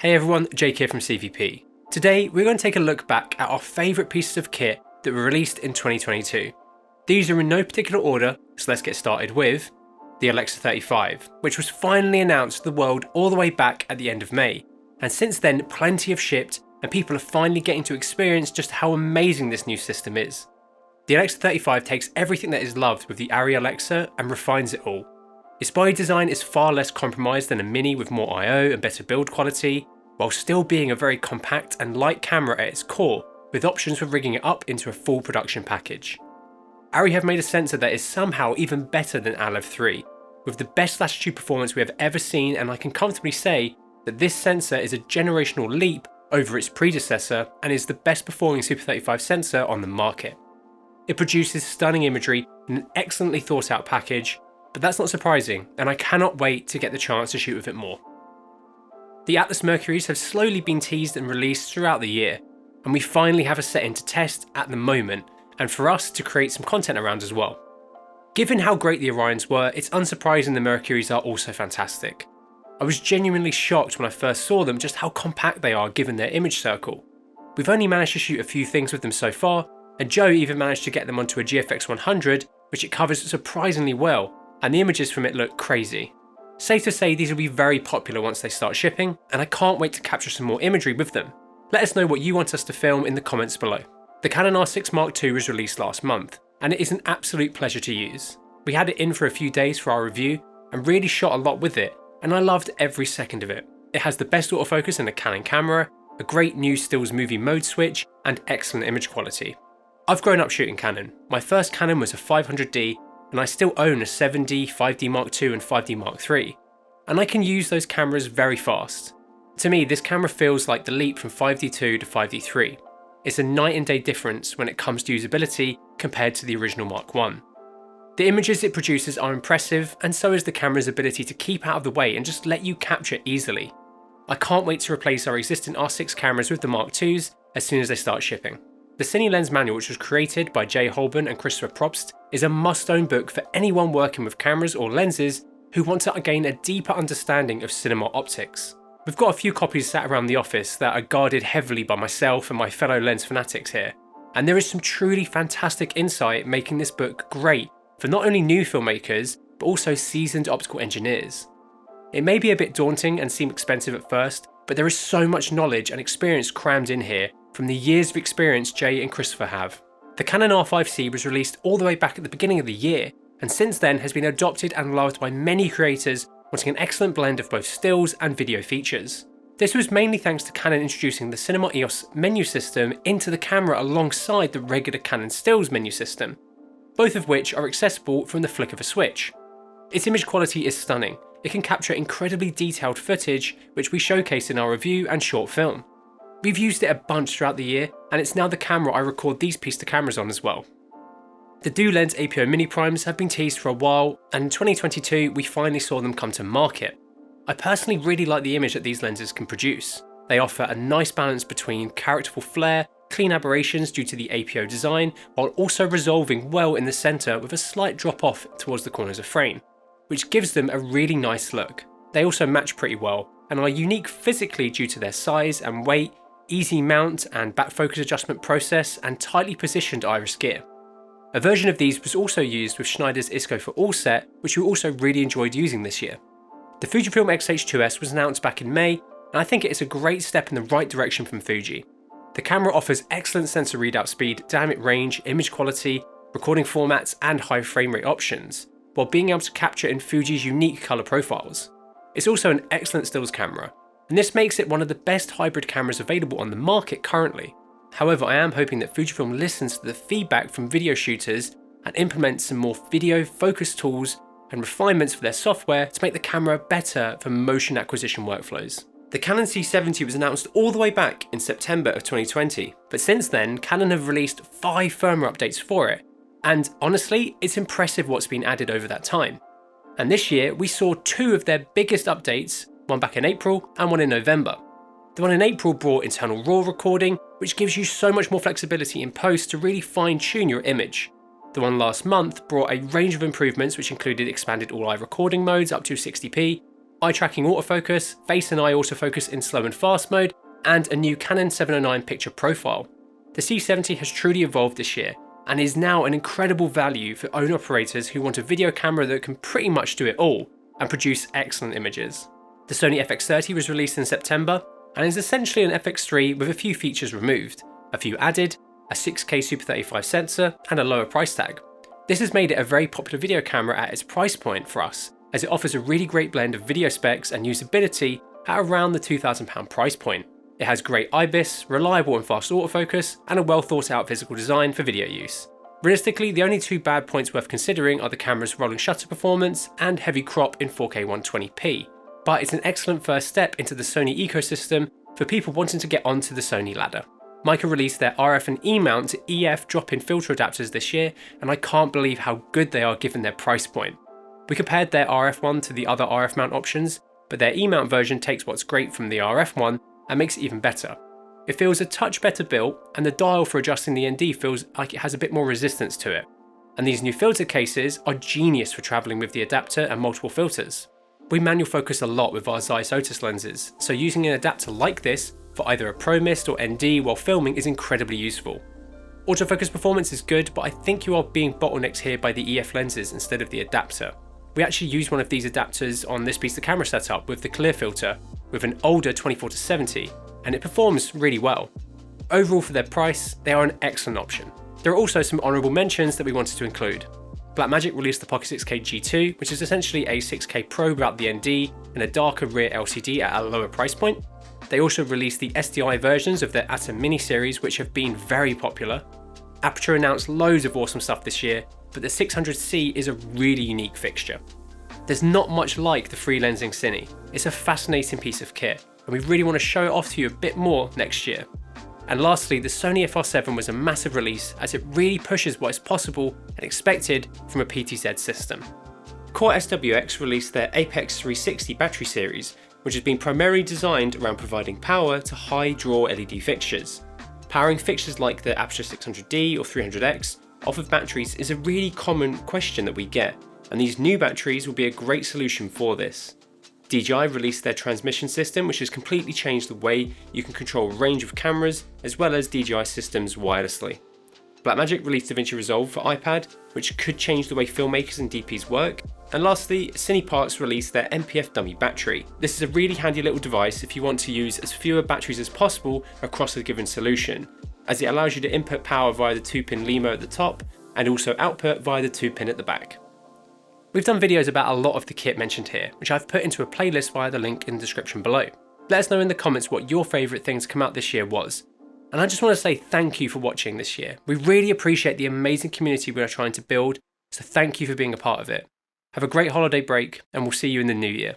Hey everyone, Jake here from CVP. Today we're going to take a look back at our favourite pieces of kit that were released in 2022. These are in no particular order, so let's get started with the Alexa 35, which was finally announced to the world all the way back at the end of May, and since then plenty have shipped and people are finally getting to experience just how amazing this new system is. The Alexa 35 takes everything that is loved with the Arri Alexa and refines it all. Its body design is far less compromised than a Mini with more I/O and better build quality, while still being a very compact and light camera at its core, with options for rigging it up into a full production package. Arri have made a sensor that is somehow even better than Alev 3, with the best latitude performance we have ever seen, and I can comfortably say that this sensor is a generational leap over its predecessor and is the best performing Super 35 sensor on the market. It produces stunning imagery in an excellently thought out package, but that's not surprising, and I cannot wait to get the chance to shoot with it more. The Atlas Mercuries have slowly been teased and released throughout the year, and we finally have a setting to test at the moment, and for us to create some content around as well. Given how great the Orions were, it's unsurprising the Mercuries are also fantastic. I was genuinely shocked when I first saw them just how compact they are given their image circle. We've only managed to shoot a few things with them so far, and Joe even managed to get them onto a GFX 100, which it covers surprisingly well, and the images from it look crazy. Safe to say these will be very popular once they start shipping, and I can't wait to capture some more imagery with them. Let us know what you want us to film in the comments below. The Canon R6 Mark II was released last month, and it is an absolute pleasure to use. We had it in for a few days for our review, and really shot a lot with it, and I loved every second of it. It has the best autofocus in a Canon camera, a great new stills movie mode switch, and excellent image quality. I've grown up shooting Canon. My first Canon was a 500D, and I still own a 7D, 5D Mark II and 5D Mark III, and I can use those cameras very fast. To me, this camera feels like the leap from 5D2 to 5D3. It's a night and day difference when it comes to usability compared to the original Mark I. The images it produces are impressive, and so is the camera's ability to keep out of the way and just let you capture easily. I can't wait to replace our existing R6 cameras with the Mark IIs as soon as they start shipping. The Cine Lens Manual, which was created by Jay Holborn and Christopher Probst, is a must-own book for anyone working with cameras or lenses who want to gain a deeper understanding of cinema optics. We've got a few copies sat around the office that are guarded heavily by myself and my fellow lens fanatics here, and there is some truly fantastic insight making this book great for not only new filmmakers, but also seasoned optical engineers. It may be a bit daunting and seem expensive at first, but there is so much knowledge and experience crammed in here from the years of experience Jay and Christopher have. The Canon R5C was released all the way back at the beginning of the year, and since then has been adopted and loved by many creators wanting an excellent blend of both stills and video features. This was mainly thanks to Canon introducing the Cinema EOS menu system into the camera alongside the regular Canon stills menu system, both of which are accessible from the flick of a switch. Its image quality is stunning. It can capture incredibly detailed footage, which we showcase in our review and short film. We've used it a bunch throughout the year, and it's now the camera I record these piece to cameras on as well. The dual-lens APO mini primes have been teased for a while, and in 2022 we finally saw them come to market. I personally really like the image that these lenses can produce. They offer a nice balance between characterful flare, clean aberrations due to the APO design, while also resolving well in the centre with a slight drop off towards the corners of frame, which gives them a really nice look. They also match pretty well, and are unique physically due to their size and weight, easy mount and back focus adjustment process, and tightly positioned iris gear. A version of these was also used with Schneider's ISCO for All set, which we also really enjoyed using this year. The Fujifilm X-H2S was announced back in May, and I think it is a great step in the right direction from Fuji. The camera offers excellent sensor readout speed, dynamic range, image quality, recording formats and high frame rate options, while being able to capture in Fuji's unique colour profiles. It's also an excellent stills camera, and this makes it one of the best hybrid cameras available on the market currently. However, I am hoping that Fujifilm listens to the feedback from video shooters and implements some more video focus tools and refinements for their software to make the camera better for motion acquisition workflows. The Canon C70 was announced all the way back in September of 2020, but since then Canon have released 5 firmware updates for it, and honestly, it's impressive what's been added over that time. And this year we saw 2 of their biggest updates, one back in April and one in November. The one in April brought internal RAW recording, which gives you so much more flexibility in post to really fine-tune your image. The one last month brought a range of improvements which included expanded all-eye recording modes up to 60p, eye tracking autofocus, face and eye autofocus in slow and fast mode, and a new Canon 709 picture profile. The C70 has truly evolved this year and is now an incredible value for owner operators who want a video camera that can pretty much do it all and produce excellent images. The Sony FX30 was released in September and is essentially an FX3 with a few features removed, a few added, a 6K Super 35 sensor, and a lower price tag. This has made it a very popular video camera at its price point for us, as it offers a really great blend of video specs and usability at around the £2,000 price point. It has great IBIS, reliable and fast autofocus, and a well thought out physical design for video use. Realistically, the only two bad points worth considering are the camera's rolling shutter performance and heavy crop in 4K 120p, but it's an excellent first step into the Sony ecosystem for people wanting to get onto the Sony ladder. Mica released their RF and E mount to EF drop-in filter adapters this year, and I can't believe how good they are given their price point. We compared their RF one to the other RF mount options, but their E mount version takes what's great from the RF one and makes it even better. It feels a touch better built, and the dial for adjusting the ND feels like it has a bit more resistance to it. And these new filter cases are genius for travelling with the adapter and multiple filters. We manual focus a lot with our Zeiss Otis lenses, so using an adapter like this for either a Pro Mist or ND while filming is incredibly useful. Autofocus performance is good, but I think you are being bottlenecked here by the EF lenses instead of the adapter. We actually use one of these adapters on this piece of camera setup with the clear filter with an older 24-70, and it performs really well. Overall, for their price, they are an excellent option. There are also some honourable mentions that we wanted to include. Blackmagic released the Pocket 6K G2, which is essentially a 6K Pro without the ND and a darker rear LCD at a lower price point. They also released the SDI versions of their Atom Mini series, which have been very popular. Aperture announced loads of awesome stuff this year, but the 600C is a really unique fixture. There's not much like the free lensing Cine. It's a fascinating piece of kit, and we really want to show it off to you a bit more next year. And lastly, the Sony FR7 was a massive release as it really pushes what is possible and expected from a PTZ system. Core SWX released their Apex 360 battery series, which has been primarily designed around providing power to high draw LED fixtures. Powering fixtures like the Aperture 600D or 300X off of batteries is a really common question that we get, and these new batteries will be a great solution for this. DJI released their transmission system, which has completely changed the way you can control a range of cameras as well as DJI systems wirelessly. Blackmagic released DaVinci Resolve for iPad, which could change the way filmmakers and DPs work. And lastly, Cineparks released their MPF dummy battery. This is a really handy little device if you want to use as fewer batteries as possible across a given solution, as it allows you to input power via the 2-pin LEMO at the top and also output via the 2-pin at the back. We've done videos about a lot of the kit mentioned here, which I've put into a playlist via the link in the description below. Let us know in the comments what your favourite thing to come out this year was. And I just want to say thank you for watching this year. We really appreciate the amazing community we are trying to build, so thank you for being a part of it. Have a great holiday break, and we'll see you in the new year.